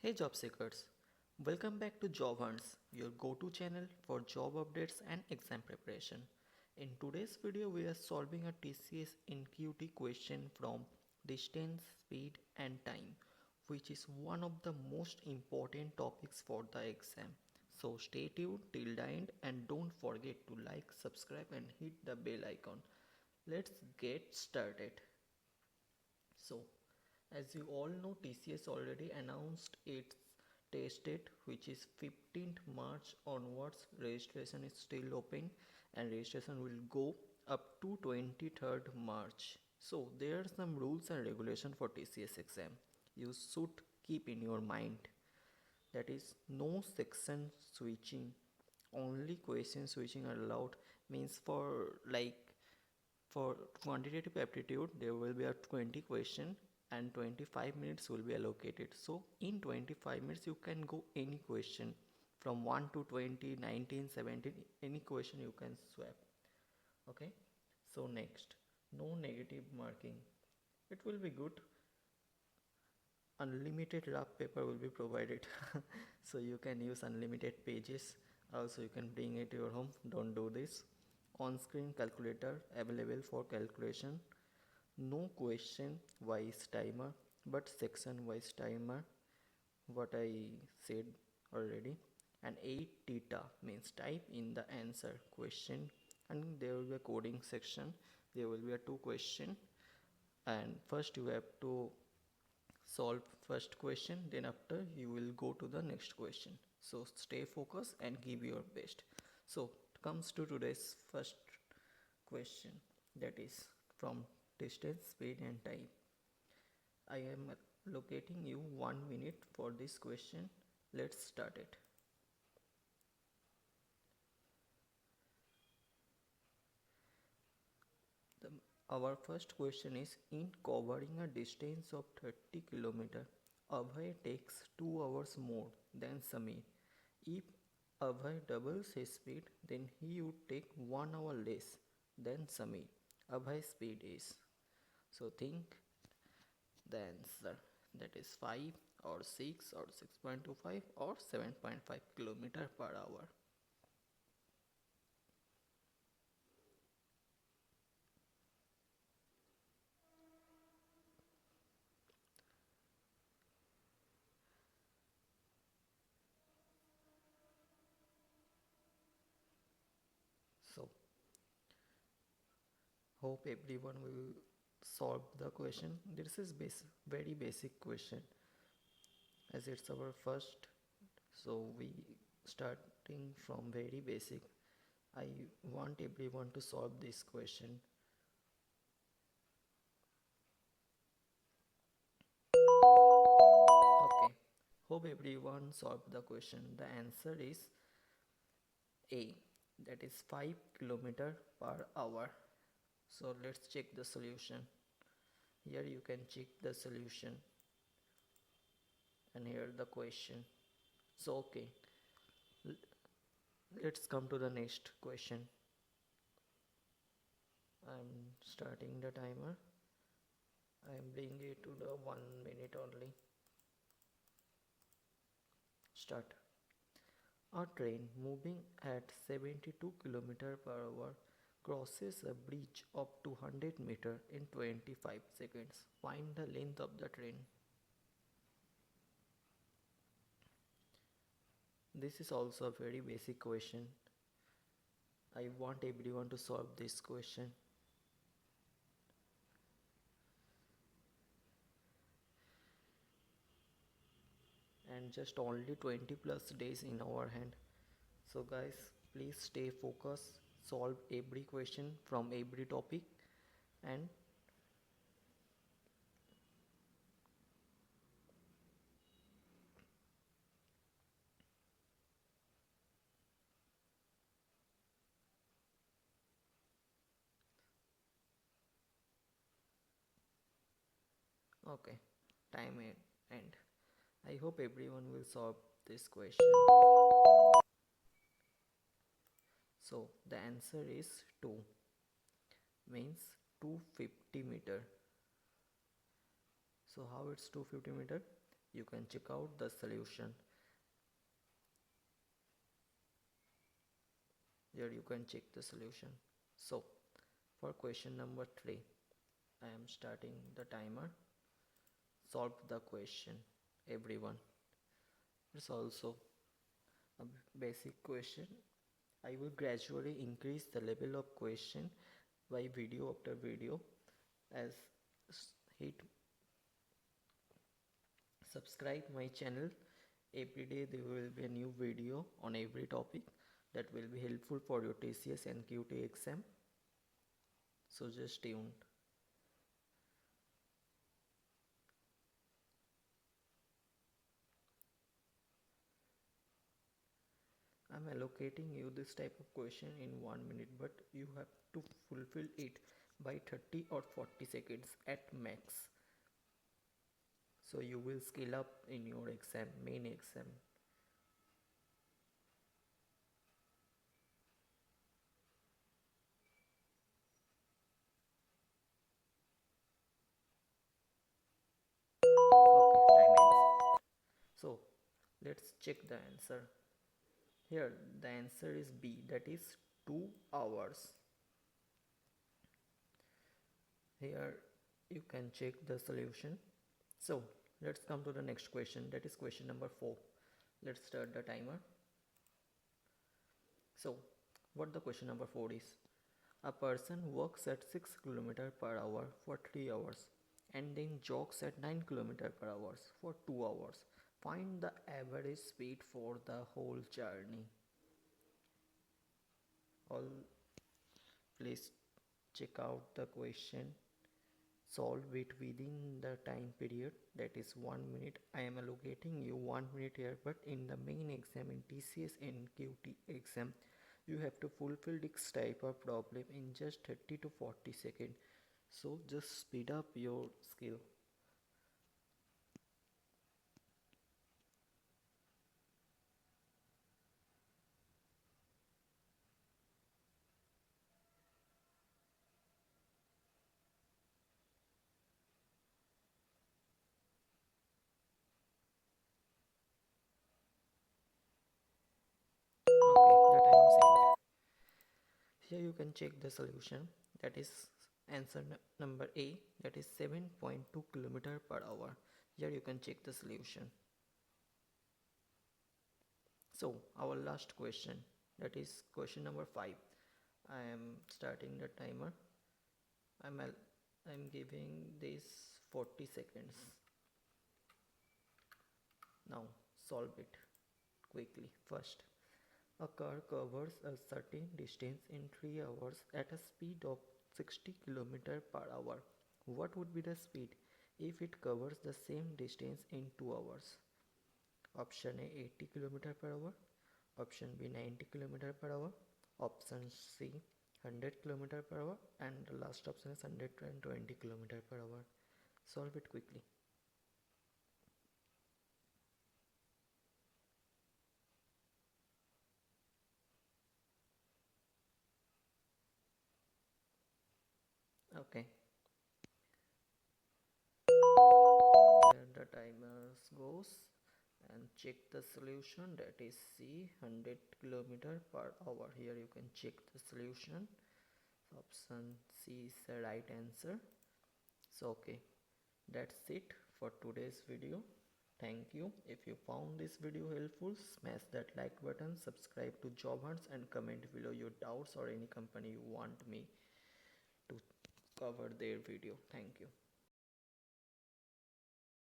Hey job seekers, welcome back to Job Hunts, your go-to channel for job updates and exam preparation. In today's video, we are solving a TCS NQT question from distance, speed and time, which is one of the most important topics for the exam. So stay tuned till the end and don't forget to like, subscribe and hit the bell icon. Let's get started. So, as you all know, TCS already announced its test date, which is 15th March onwards. Registration is still open and registration will go up to 23rd March. So, there are some rules and regulations for TCS exam. You should keep in your mind. That is, no section switching. Only question switching are allowed. Means for quantitative aptitude, there will be a 20 question and 25 minutes will be allocated. So in 25 minutes, you can go any question from 1 to 20, 19, 17, any question you can swap. Okay. So next, no negative marking. It will be good. Unlimited rough paper will be provided. So you can use unlimited pages. Also you can bring it to your home. Don't do this. On-screen calculator available for calculation. No question wise timer but section wise timer, what I said already. And 8 theta means type in the answer question, and there will be a coding section. There will be a 2 question, and first you have to solve first question, then after you will go to the next question. So stay focused and give your best. So comes to today's first question, that is from distance, speed and time. I am allocating you 1 minute for this question. Let's start it. Our first question is, in covering a distance of 30 km, Abhay takes 2 hours more than Samir. If Abhay doubles his speed, then he would take 1 hour less than Samir. Abhay's speed is. So think the answer, that is 5 or 6 or 6.25 or 7.5 km per hour. So hope everyone will solve the question. This is very basic question, as it's our first, so we starting from very basic. I want everyone to solve this question. Okay, hope everyone solved the question. The answer is A, that is 5 km per hour. So let's check the solution. Here you can check the solution, and here the question. So okay, let's come to the next question. I'm starting the timer. I'm bringing it to the 1 minute only. Start. A train moving at 72 km per hour crosses a bridge of 200 meter in 25 seconds. Find the length of the train. This is also a very basic question. I want everyone to solve this question. And just only 20 plus days in our hand. So guys, please stay focused, solve every question from every topic, and okay, time end. I hope everyone will solve this question. So the answer is 2, means 250 meter. So how it's 250 meter? you can check out the solution. Here you can check the solution. So for question number 3, I am starting the timer. Solve the question, everyone. It's also a basic question. I will gradually increase the level of question by video after video. As hit subscribe my channel. Every day there will be a new video on every topic that will be helpful for your TCS NQT exam. So just tuned. I'm allocating you this type of question in 1 minute, but you have to fulfill it by 30 or 40 seconds at max. So you will skill up in your exam, main exam. Okay, time ends. So let's check the answer. Here the answer is B, that is 2 hours. Here you can check the solution. So let's come to the next question, that is question number 4. Let's start the timer. So what the question number 4 is: a person works at 6 km per hour for 3 hours and then jogs at 9 km per hour for 2 hours. Find the average speed for the whole journey. All please check out the question, solve it within the time period, that is 1 minute. I am allocating you 1 minute here, but in the main exam, in TCS NQT exam, you have to fulfill this type of problem in just 30 to 40 seconds. So just speed up your skill. Okay, the time set. Here you can check the solution, that is answer number A, that is 7.2 km per hour. Here you can check the solution. So our last question, that is question number 5. I am starting the timer. I'm giving this 40 seconds. Now solve it quickly. First, a car covers a certain distance in 3 hours at a speed of 60 km per hour. What would be the speed if it covers the same distance in 2 hours? Option A 80 km per hour, option B 90 km per hour, option C 100 km per hour, and the last option is 120 km per hour. Solve it quickly. Okay, here the timer goes, and check the solution, that is C 100 km per hour. Here you can check the solution. Option C is the right answer. So okay, that's it for today's video. Thank you. If you found this video helpful, smash that like button, subscribe to Job Hunts, and comment below your doubts or any company you want me to cover their video. Thank you.